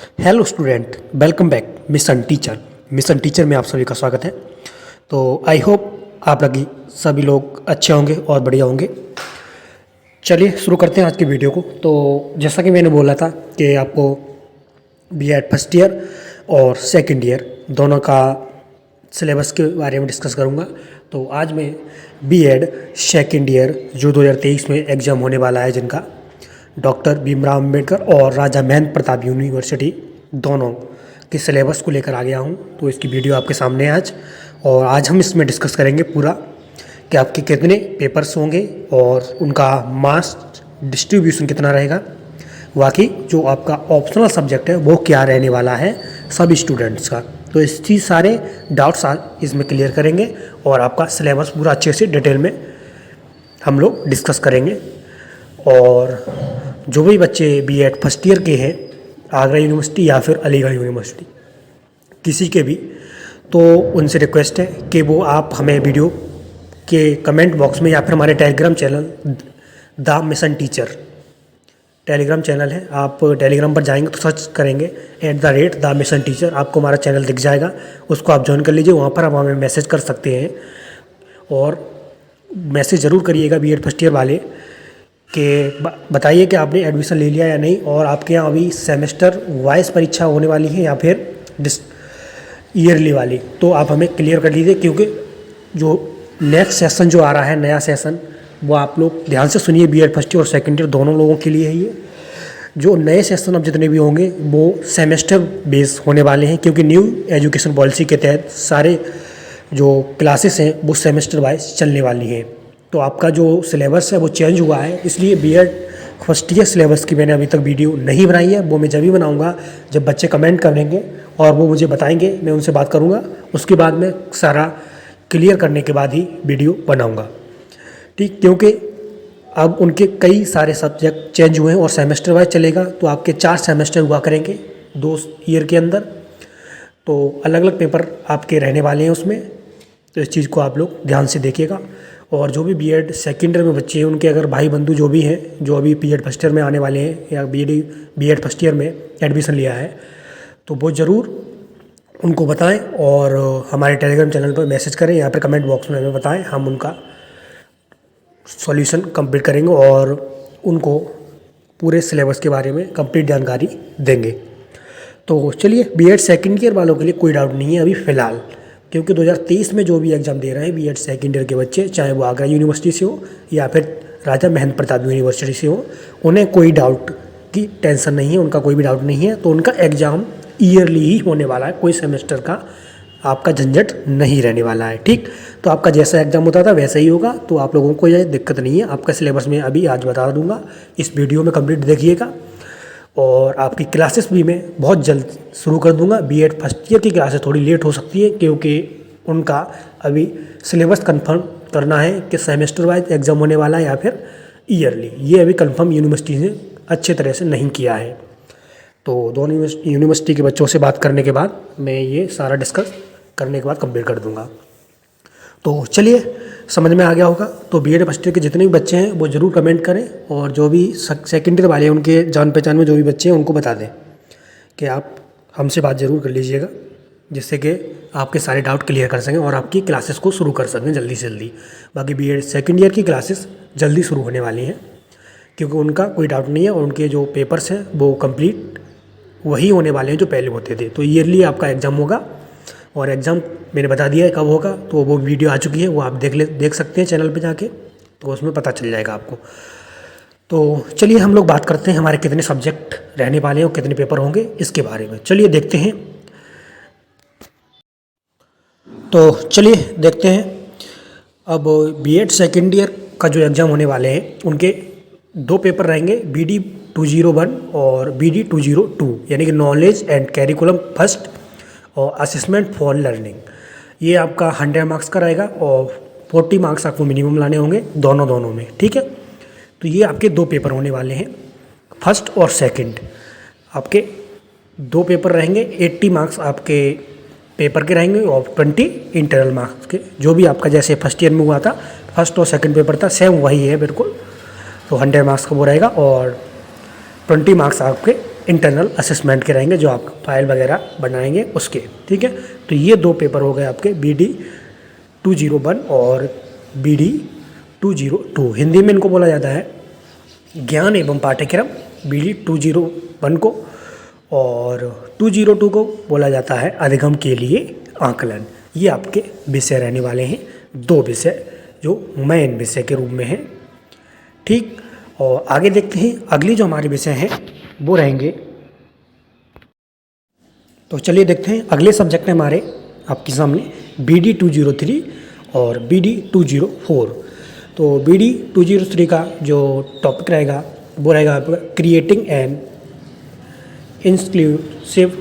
Hello student, welcome back mission teacher में आप सभी का स्वागत है। तो आई होप आप लगी सभी लोग अच्छे होंगे और बढ़िया होंगे। चलिए शुरू करते हैं आज की वीडियो को। तो जैसा कि मैंने बोला था कि आपको बीएड फर्स्ट ईयर और सेकंड ईयर दोनों का सिलेबस के बारे में डिस्कस करूंगा। तो आज मैं बीएड सेकंड ईयर जो 2023 में एग्ज़ाम होने वाला है, जिनका डॉक्टर भीमराव अंबेडकर और राजा महेंद्र प्रताप यूनिवर्सिटी दोनों के सिलेबस को लेकर आ गया हूं। तो इसकी वीडियो आपके सामने है आज, और आज हम इसमें डिस्कस करेंगे पूरा कि आपके कितने पेपर्स होंगे और उनका मास डिस्ट्रीब्यूशन कितना रहेगा। बाकी जो आपका ऑप्शनल सब्जेक्ट है वो क्या रहने वाला है सभी स्टूडेंट्स का। तो इस चीज़ सारे डाउट्स इसमें क्लियर करेंगे और आपका सिलेबस पूरा अच्छे से डिटेल में हम लोग डिस्कस करेंगे। और जो भी बच्चे बीएड फर्स्ट ईयर के हैं, आगरा यूनिवर्सिटी या फिर अलीगढ़ यूनिवर्सिटी किसी के भी, तो उनसे रिक्वेस्ट है कि वो आप हमें वीडियो के कमेंट बॉक्स में या फिर हमारे Telegram channel the mission teacher Telegram channel है, आप टेलीग्राम पर जाएंगे तो सर्च करेंगे @द मिशन टीचर, आपको हमारा चैनल दिख जाएगा। उसको आप ज्वाइन कर लीजिए, वहाँ पर आप हमें मैसेज कर सकते हैं। और मैसेज ज़रूर करिएगा बीएड फर्स्ट ईयर वाले कि बताइए कि आपने एडमिशन ले लिया या नहीं, और आपके यहाँ अभी सेमेस्टर वाइज परीक्षा होने वाली है या फिर ईयरली वाली, तो आप हमें क्लियर कर लीजिए। क्योंकि जो नेक्स्ट सेशन जो आ रहा है, नया सेशन, वो आप लोग ध्यान से सुनिए। बीएड फर्स्ट ईयर और सेकेंड ईयर दोनों लोगों के लिए है ये। जो नए सेशन अब जितने भी होंगे वो सेमेस्टर बेस होने वाले हैं, क्योंकि न्यू एजुकेशन पॉलिसी के तहत सारे जो क्लासेस हैं वो सेमेस्टर वाइज चलने वाली हैं। तो आपका जो सिलेबस है वो चेंज हुआ है, इसलिए बीएड फर्स्ट ईयर सिलेबस की मैंने अभी तक वीडियो नहीं बनाई है। वो मैं जब भी बनाऊंगा जब बच्चे कमेंट करेंगे और वो मुझे बताएंगे, मैं उनसे बात करूंगा, उसके बाद मैं सारा क्लियर करने के बाद ही वीडियो बनाऊंगा, ठीक। क्योंकि अब उनके कई सारे सब्जेक्ट चेंज हुए हैं और सेमेस्टर वाइज चलेगा, तो आपके 4 सेमेस्टर हुआ करेंगे 2 ईयर के अंदर। तो अलग अलग पेपर आपके रहने वाले हैं उसमें, तो इस चीज़ को आप लोग ध्यान से देखिएगा। और जो भी बीएड सेकेंड ईयर में बच्चे हैं, उनके अगर भाई बंधु जो भी हैं जो अभी बीएड फर्स्ट ईयर में आने वाले हैं या बीएड फर्स्ट ईयर में एडमिशन लिया है, तो वो ज़रूर उनको बताएं और हमारे टेलीग्राम चैनल पर मैसेज करें या फिर कमेंट बॉक्स में हमें बताएं। हम उनका सॉल्यूशन कंप्लीट करेंगे और उनको पूरे सिलेबस के बारे में कंप्लीट जानकारी देंगे। तो चलिए, बीएड सेकेंड ईयर वालों के लिए कोई डाउट नहीं है अभी फ़िलहाल, क्योंकि 2023 में जो भी एग्ज़ाम दे रहे हैं बीएड सेकेंड ईयर के बच्चे, चाहे वो आगरा यूनिवर्सिटी से हो या फिर राजा महेंद्र प्रताप यूनिवर्सिटी से हो, उन्हें कोई डाउट की टेंशन नहीं है, उनका कोई भी डाउट नहीं है। तो उनका एग्ज़ाम ईयरली ही होने वाला है, कोई सेमेस्टर का आपका झंझट नहीं रहने वाला है, ठीक। तो आपका जैसा एग्ज़ाम होता था वैसा ही होगा, तो आप लोगों को यह दिक्कत नहीं है। आपका सिलेबस में अभी आज बता दूंगा, इस वीडियो में कंप्लीट देखिएगा। और आपकी क्लासेस भी मैं बहुत जल्द शुरू कर दूंगा। बीएड फर्स्ट ईयर की क्लासेस थोड़ी लेट हो सकती है, क्योंकि उनका अभी सिलेबस कंफर्म करना है कि सेमेस्टर वाइज एग्ज़ाम होने वाला है या फिर ईयरली। ये अभी कंफर्म यूनिवर्सिटी ने अच्छे तरह से नहीं किया है। तो दोनों यूनिवर्सिटी के बच्चों से बात करने के बाद मैं ये सारा डिस्कस करने के बाद कंप्लीट कर दूंगा। तो चलिए, समझ में आ गया होगा। तो बीएड फर्स्ट ईयर के जितने भी बच्चे हैं वो ज़रूर कमेंट करें, और जो भी सेकेंड ईयर वाले हैं उनके जान पहचान में जो भी बच्चे हैं उनको बता दें कि आप हमसे बात ज़रूर कर लीजिएगा, जिससे कि आपके सारे डाउट क्लियर कर सकें और आपकी क्लासेस को शुरू कर सकें जल्दी से जल्दी। बाकी बीएड सेकेंड ईयर की क्लासेस जल्दी शुरू होने वाली हैं, क्योंकि उनका कोई डाउट नहीं है और उनके जो पेपर्स हैं वो कंप्लीट वही होने वाले हैं जो पहले होते थे। तो ईयरली आपका एग्ज़ाम होगा, और एग्ज़ाम मैंने बता दिया है कब होगा, तो वो वीडियो आ चुकी है, वो आप देख सकते हैं चैनल पे जाके, तो उसमें पता चल जाएगा आपको। तो चलिए हम लोग बात करते हैं हमारे कितने सब्जेक्ट रहने वाले हैं और कितने पेपर होंगे इसके बारे में। चलिए देखते हैं। तो चलिए देखते हैं। अब बीएड सेकेंड ईयर का जो एग्ज़ाम होने वाले हैं उनके 2 पेपर रहेंगे, BD 201 और BD 202, यानी कि नॉलेज एंड कैरिकुलम फर्स्ट और असेसमेंट फॉर लर्निंग। ये आपका 100 मार्क्स का रहेगा और 40 मार्क्स आपको मिनिमम लाने होंगे दोनों में, ठीक है। तो ये आपके 2 पेपर होने वाले हैं, फर्स्ट और सेकंड। आपके 2 पेपर रहेंगे, 80 मार्क्स आपके पेपर के रहेंगे और 20 इंटरनल मार्क्स के। जो भी आपका जैसे फर्स्ट ईयर में हुआ था, फर्स्ट और सेकंड पेपर था, सेम वही है बिल्कुल। तो 100 मार्क्स का वो रहेगा और 20 मार्क्स आपके इंटरनल असेसमेंट के रहेंगे, जो आप फाइल वगैरह बनाएंगे उसके। ठीक है, तो ये 2 पेपर हो गए आपके BD 201 और BD 202। हिंदी में इनको बोला जाता है ज्ञान एवं पाठ्यक्रम BD 201 को, और 202 को बोला जाता है अधिगम के लिए आकलन। ये आपके विषय रहने वाले हैं, 2 विषय जो मेन विषय के रूप में हैं। ठीक, और आगे देखते हैं अगली जो हमारे विषय हैं वो रहेंगे। तो चलिए देखते हैं अगले सब्जेक्ट हैं हमारे आपके सामने BD 203 और BD 204। तो BD 203 का जो टॉपिक रहेगा वो रहेगा आपका क्रिएटिंग एन इंक्लूसिव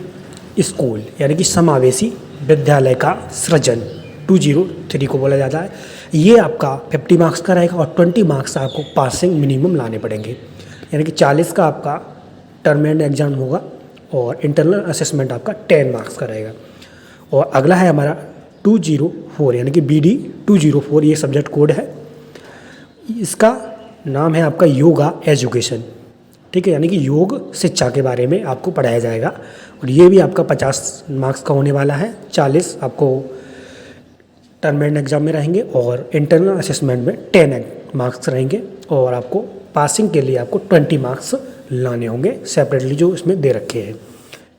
स्कूल, यानी कि समावेशी विद्यालय का सृजन। 203 को बोला जाता है। ये आपका 50 मार्क्स का रहेगा और 20 मार्क्स आपको पासिंग मिनिमम लाने पड़ेंगे, यानी कि 40 का आपका टर्म एंड एग्जाम होगा और इंटरनल असेसमेंट आपका 10 मार्क्स का रहेगा। और अगला है हमारा 204, यानी कि BD 204, ये सब्जेक्ट कोड है। इसका नाम है आपका योगा एजुकेशन। ठीक है, यानी कि योग शिक्षा के बारे में आपको पढ़ाया जाएगा और ये भी आपका 50 मार्क्स का होने वाला है। 40 आपको टर्म एंड एग्जाम में रहेंगे और इंटरनल असेसमेंट में 10 मार्क्स रहेंगे और आपको पासिंग के लिए आपको 20 मार्क्स लाने होंगे सेपरेटली, जो इसमें दे रखे हैं।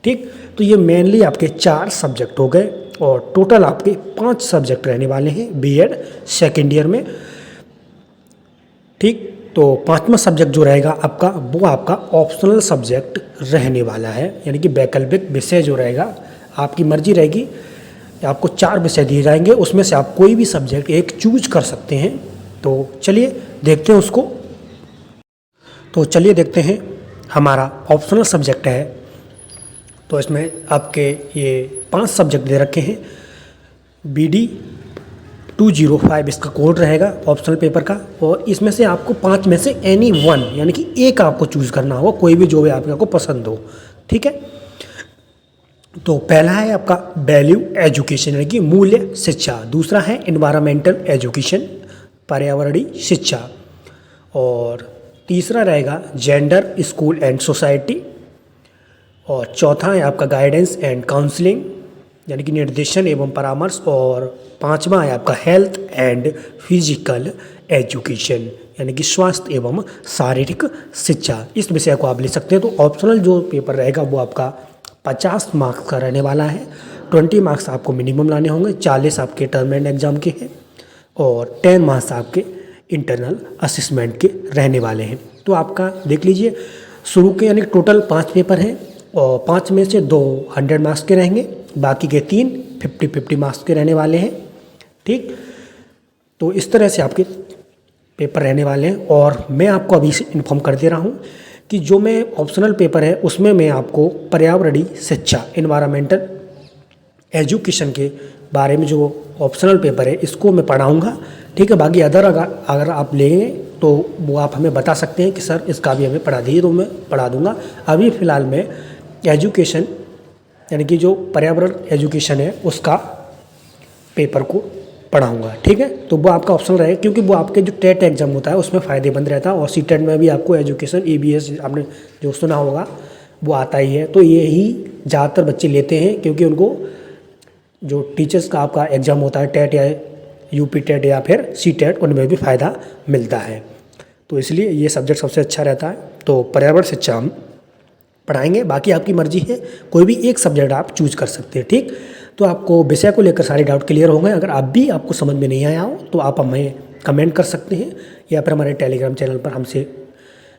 ठीक, तो ये मेनली आपके 4 सब्जेक्ट हो गए और टोटल आपके 5 सब्जेक्ट रहने वाले हैं BEd सेकेंड ईयर में। ठीक, तो 5वां सब्जेक्ट जो रहेगा आपका वो आपका ऑप्शनल सब्जेक्ट रहने वाला है, यानी कि वैकल्पिक विषय जो रहेगा, आपकी मर्जी रहेगी। आपको 4 विषय दिए जाएंगे, उसमें से आप कोई भी सब्जेक्ट एक चूज कर सकते हैं। तो चलिए देखते हैं उसको। तो चलिए देखते हैं हमारा ऑप्शनल सब्जेक्ट है। तो इसमें आपके ये 5 सब्जेक्ट दे रखे हैं। BD 205 इसका कोड रहेगा ऑप्शनल पेपर का, और इसमें से आपको 5 में से एनी वन, यानी कि एक आपको चूज़ करना होगा, कोई भी जो भी आपको पसंद हो। ठीक है, तो पहला है आपका वैल्यू एजुकेशन, यानी कि मूल्य शिक्षा। दूसरा है एनवायरमेंटल एजुकेशन, पर्यावरणीय शिक्षा। और तीसरा रहेगा जेंडर स्कूल एंड सोसाइटी। और चौथा है आपका गाइडेंस एंड काउंसलिंग, यानी कि निर्देशन एवं परामर्श। और 5वां है आपका हेल्थ एंड फिजिकल एजुकेशन, यानी कि स्वास्थ्य एवं शारीरिक शिक्षा। इस विषय को आप ले सकते हैं। तो ऑप्शनल जो पेपर रहेगा वो आपका 50 मार्क्स का रहने वाला है। 20 मार्क्स आपको मिनिमम लाने होंगे, 40 आपके टर्म एंड एग्जाम के हैं और 10 मार्क्स आपके इंटरनल असेसमेंट के रहने वाले हैं। तो आपका देख लीजिए शुरू के, यानी टोटल 5 पेपर हैं और 5 में से 2 100 मार्क्स के रहेंगे, बाकी के 3 50-50 मार्क्स के रहने वाले हैं। ठीक, तो इस तरह से आपके पेपर रहने वाले हैं। और मैं आपको अभी से इन्फॉर्म कर दे रहा हूँ कि जो मैं ऑप्शनल पेपर है उसमें मैं आपको पर्यावरणीय शिक्षा, एनवायरमेंटल एजुकेशन के बारे में जो ऑप्शनल पेपर है इसको मैं पढ़ाऊँगा। ठीक है, बाकी अगर आप लेंगे तो वो आप हमें बता सकते हैं कि सर इसका भी हमें पढ़ा दीजिए, तो मैं पढ़ा दूँगा। अभी फ़िलहाल मैं एजुकेशन, यानी कि जो पर्यावरण एजुकेशन है उसका पेपर को पढ़ाऊँगा। ठीक है, तो वो आपका ऑप्शनल रहेगा, क्योंकि वो आपके जो टेट एग्जाम होता है उसमें फ़ायदेमंद रहता है। और सीटेट में भी आपको एजुकेशन EBS आपने जो सुना होगा वो आता ही है। तो यही ज़्यादातर बच्चे लेते हैं, क्योंकि उनको जो टीचर्स का आपका एग्ज़ाम होता है टेट या UP टेट या फिर सीटेट, उनमें भी फ़ायदा मिलता है। तो इसलिए ये सब्जेक्ट सबसे अच्छा रहता है। तो पर्यावरण शिक्षा हम पढ़ाएंगे, बाकी आपकी मर्जी है, कोई भी एक सब्जेक्ट आप चूज कर सकते हैं। ठीक, तो आपको विषय को लेकर सारे डाउट क्लियर होंगे। अगर आप भी आपको समझ में नहीं आया हो तो आप हमें कमेंट कर सकते हैं या फिर हमारे टेलीग्राम चैनल पर हमसे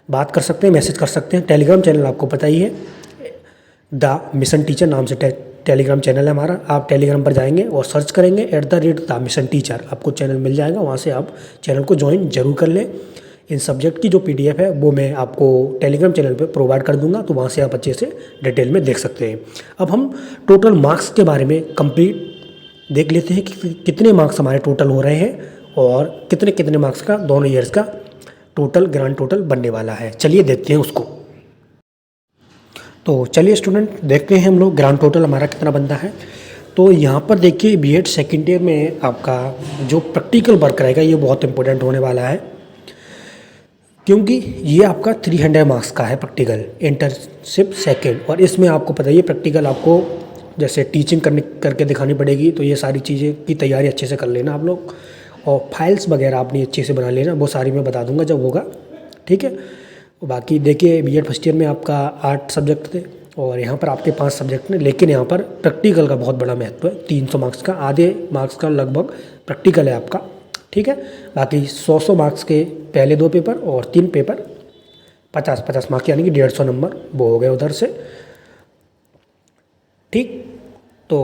बात कर सकते हैं, मैसेज कर सकते हैं। टेलीग्राम चैनल आपको पता ही है, द मिशन टीचर नाम से टेलीग्राम चैनल है हमारा। आप टेलीग्राम पर जाएंगे और सर्च करेंगे @द मिशन टीचर, आपको चैनल मिल जाएगा। वहाँ से आप चैनल को ज्वाइन जरूर कर लें। इन सब्जेक्ट की जो PDF है वो मैं आपको टेलीग्राम चैनल पे प्रोवाइड कर दूंगा, तो वहाँ से आप अच्छे से डिटेल में देख सकते हैं। अब हम टोटल मार्क्स के बारे में कंप्लीट देख लेते हैं कि कितने मार्क्स हमारे टोटल हो रहे हैं और कितने कितने मार्क्स का दोनों ईयर्स का टोटल ग्रांड टोटल बनने वाला है। चलिए देखते हैं उसको। तो चलिए स्टूडेंट देखते हैं हम लोग ग्रांड टोटल हमारा कितना बनता है। तो यहाँ पर देखिए BEd सेकेंड ईयर में आपका जो प्रैक्टिकल वर्क रहेगा ये बहुत इंपॉर्टेंट होने वाला है। क्योंकि ये आपका 300 मार्क्स का है प्रैक्टिकल इंटर्नशिप सेकंड, और इसमें आपको पता ही है प्रैक्टिकल आपको जैसे टीचिंग करके दिखानी पड़ेगी, तो ये सारी चीज़ें की तैयारी अच्छे से कर लेना आप लोग, और फाइल्स वगैरह आपने अच्छे से बना लेना, वो सारी मैं बता दूंगा जब होगा, ठीक है। बाकी देखिए बीएड फर्स्ट ईयर में आपका 8 सब्जेक्ट थे और यहाँ पर आपके 5 सब्जेक्ट हैं, लेकिन यहाँ पर प्रैक्टिकल का बहुत बड़ा महत्व है। 300 मार्क्स का, आधे मार्क्स का लगभग प्रैक्टिकल है आपका, ठीक है। बाकी 100 मार्क्स के पहले 2 पेपर और 3 पेपर 50 मार्क्स यानी कि 150 नंबर वो हो गए उधर से, ठीक। तो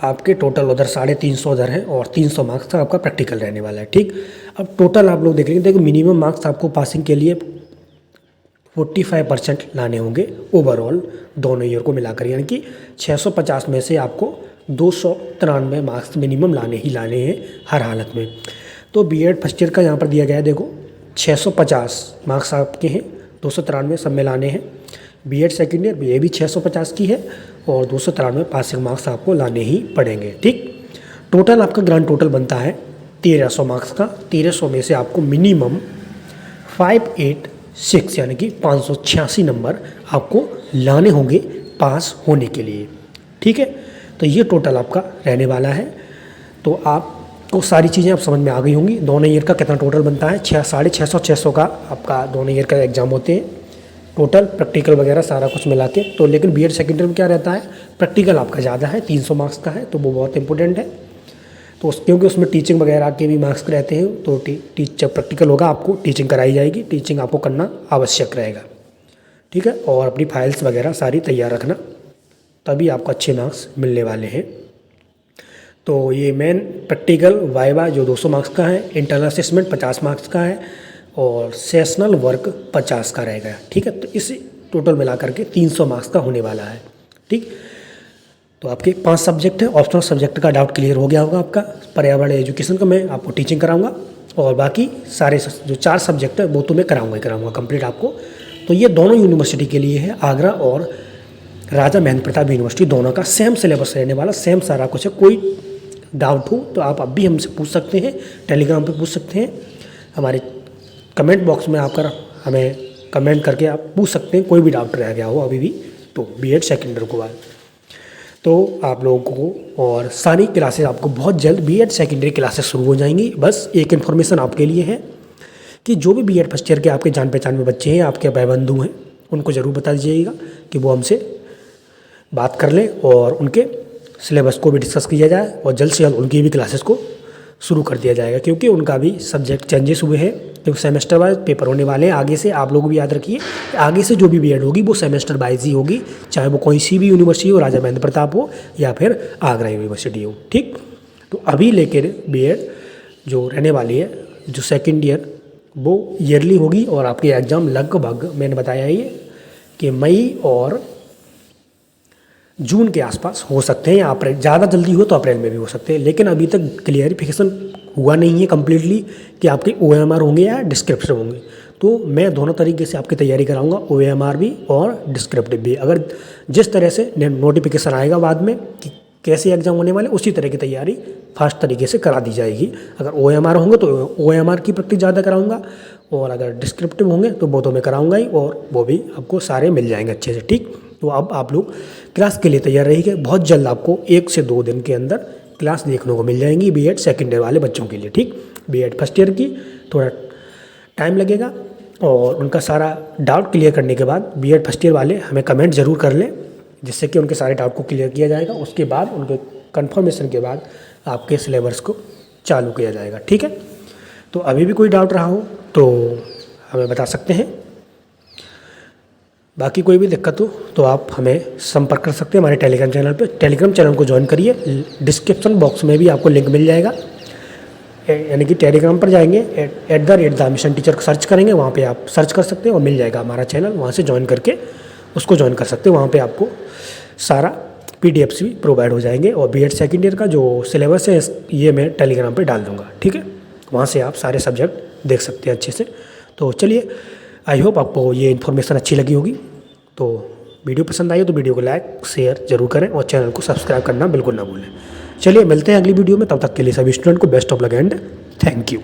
आपके टोटल उधर 350 उधर है और 300 मार्क्स का आपका प्रैक्टिकल रहने वाला है, ठीक। अब टोटल आप लोग देख लेंगे, देखो मिनिमम मार्क्स आपको पासिंग के लिए 45% लाने होंगे ओवरऑल दोनों ईयर को मिलाकर, यानी कि 650 में से आपको 293 मार्क्स मिनिमम लाने ही लाने हैं हर हालत में। तो बीएड फर्स्ट ईयर का यहाँ पर दिया गया है, देखो 650 मार्क्स आपके हैं, 293 सब में लाने हैं। बीएड सेकेंड ईयर ये भी 650 की है और 293 पासिंग मार्क्स आपको लाने ही पड़ेंगे, ठीक। टोटल आपका ग्रांड टोटल बनता है 1300 मार्क्स का। 1300 में से आपको मिनिमम 586 यानी कि 586 नंबर आपको लाने होंगे पास होने के लिए, ठीक है। तो ये टोटल आपका रहने वाला है। तो आपको सारी चीज़ें आप समझ में आ गई होंगी। दोनों ईयर का कितना टोटल बनता है, 650 का आपका दोनों ईयर का एग्ज़ाम होते हैं टोटल, प्रैक्टिकल वगैरह सारा कुछ मिला के। तो लेकिन बीएड सेकेंड ईयर में क्या रहता है, प्रैक्टिकल आपका ज़्यादा है, 300 मार्क्स का है, तो वो बहुत इंपॉर्टेंट है। तो क्योंकि उसमें टीचिंग वगैरह के भी मार्क्स रहते हैं, तो जब प्रैक्टिकल होगा आपको टीचिंग कराई जाएगी, टीचिंग आपको करना आवश्यक रहेगा, ठीक है। और अपनी फाइल्स वगैरह सारी तैयार रखना, तभी आपको अच्छे मार्क्स मिलने वाले हैं। तो ये मेन प्रैक्टिकल वाइवा जो 200 मार्क्स का है, इंटरनल असेसमेंट 50 मार्क्स का है और सेशनल वर्क 50 का रहेगा, ठीक है। तो इस टोटल मिला करके 300 मार्क्स का होने वाला है, ठीक। तो आपके 5 सब्जेक्ट हैं, ऑप्शनल सब्जेक्ट का डाउट क्लियर हो गया होगा आपका। पर्यावरण एजुकेशन का मैं आपको टीचिंग कराऊंगा और बाकी सारे जो 4 सब्जेक्ट है वो तो मैं कराऊंगा कंप्लीट आपको। तो ये दोनों यूनिवर्सिटी के लिए है, आगरा और राजा महेंद्र प्रताप यूनिवर्सिटी, दोनों का सेम सिलेबस रहने वाला, सेम सारा कुछ है। कोई डाउट हो तो आप अब भी हमसे पूछ सकते हैं, टेलीग्राम पे पूछ सकते हैं, हमारे कमेंट बॉक्स में आकर हमें कमेंट करके आप पूछ सकते हैं, कोई भी डाउट रह गया हो अभी भी तो बीएड सेकेंड ईयर के बाद। तो आप लोगों को और सारी क्लासेस आपको बहुत जल्द बीएड सेकेंडरी क्लासेस शुरू हो जाएंगी। बस एक इन्फॉर्मेशन आपके लिए है कि जो भी बीएड फर्स्ट ईयर के आपके जान पहचान में बच्चे हैं, आपके भाई बंधु हैं, उनको ज़रूर बता दीजिएगा कि वो हमसे बात कर लें और उनके सिलेबस को भी डिस्कस किया जाए और जल्द से जल्द उनकी भी क्लासेस को शुरू कर दिया जाएगा, क्योंकि उनका भी सब्जेक्ट चेंजेस हुए हैं, क्योंकि सेमेस्टर वाइज पेपर होने वाले हैं आगे से। आप लोग भी याद रखिए, आगे से जो भी बीएड होगी वो सेमेस्टर वाइज ही होगी, चाहे वो कोई सी भी यूनिवर्सिटी हो, राजा महेंद्र प्रताप हो या फिर आगरा यूनिवर्सिटी हो, ठीक। तो अभी लेकर बीएड जो रहने वाली है, जो सेकेंड ईयर, वो ईयरली होगी और आपके एग्ज़ाम लगभग मैंने बताया ये कि मई और जून के आसपास हो सकते हैं, या अप्रैल, ज़्यादा जल्दी हो तो अप्रैल में भी हो सकते हैं। लेकिन अभी तक क्लियरिफिकेशन हुआ नहीं है कम्प्लीटली कि आपके ओएमआर होंगे या डिस्क्रिप्टिव होंगे। तो मैं दोनों तरीके से आपकी तैयारी कराऊंगा, ओएमआर भी और डिस्क्रिप्टिव भी। अगर जिस तरह से नोटिफिकेशन आएगा बाद में कि कैसे एग्जाम होने वाले, उसी तरह की तैयारी फास्ट तरीके से करा दी जाएगी। अगर ओएमआर होंगे तो ओएमआर की प्रैक्टिस ज़्यादा कराऊंगा, और अगर डिस्क्रिप्टिव होंगे तो वो तो मैं कराऊंगा ही, और वो भी आपको सारे मिल जाएंगे अच्छे से, ठीक। तो अब आप लोग क्लास के लिए तैयार रहिए, बहुत जल्द आपको 1 से 2 दिन के अंदर क्लास देखने को मिल जाएंगी बीएड सेकेंड ईयर वाले बच्चों के लिए, ठीक। बीएड फर्स्ट ईयर की थोड़ा टाइम लगेगा, और उनका सारा डाउट क्लियर करने के बाद बीएड फर्स्ट ईयर वाले हमें कमेंट ज़रूर कर लें, जिससे कि उनके सारे डाउट को क्लियर किया जाएगा। उसके बाद उनके कन्फर्मेशन के बाद आपके सिलेबस को चालू किया जाएगा, ठीक है। तो अभी भी कोई डाउट रहा हो तो हमें बता सकते हैं, बाकी कोई भी दिक्कत हो तो आप हमें संपर्क कर सकते हैं हमारे टेलीग्राम चैनल पे। टेलीग्राम चैनल को ज्वाइन करिए, डिस्क्रिप्शन बॉक्स में भी आपको लिंक मिल जाएगा, यानी कि टेलीग्राम पर जाएंगे @द मिशन टीचर को सर्च करेंगे, वहाँ पे आप सर्च कर सकते हैं और मिल जाएगा हमारा चैनल, वहाँ से ज्वाइन करके उसको ज्वाइन कर सकते हैं। वहाँ पे आपको सारा PDFs भी प्रोवाइड हो जाएंगे, और बीएड सेकेंड ईयर का जो सिलेबस है ये मैं टेलीग्राम पर डाल दूँगा, ठीक है। वहाँ से आप सारे सब्जेक्ट देख सकते हैं अच्छे से। तो चलिए, आई होप आपको ये इन्फॉर्मेशन अच्छी लगी होगी। तो वीडियो पसंद आई हो तो वीडियो को लाइक शेयर जरूर करें और चैनल को सब्सक्राइब करना बिल्कुल ना भूलें। चलिए मिलते हैं अगली वीडियो में, तब तक के लिए सभी स्टूडेंट को best of luck and thank you.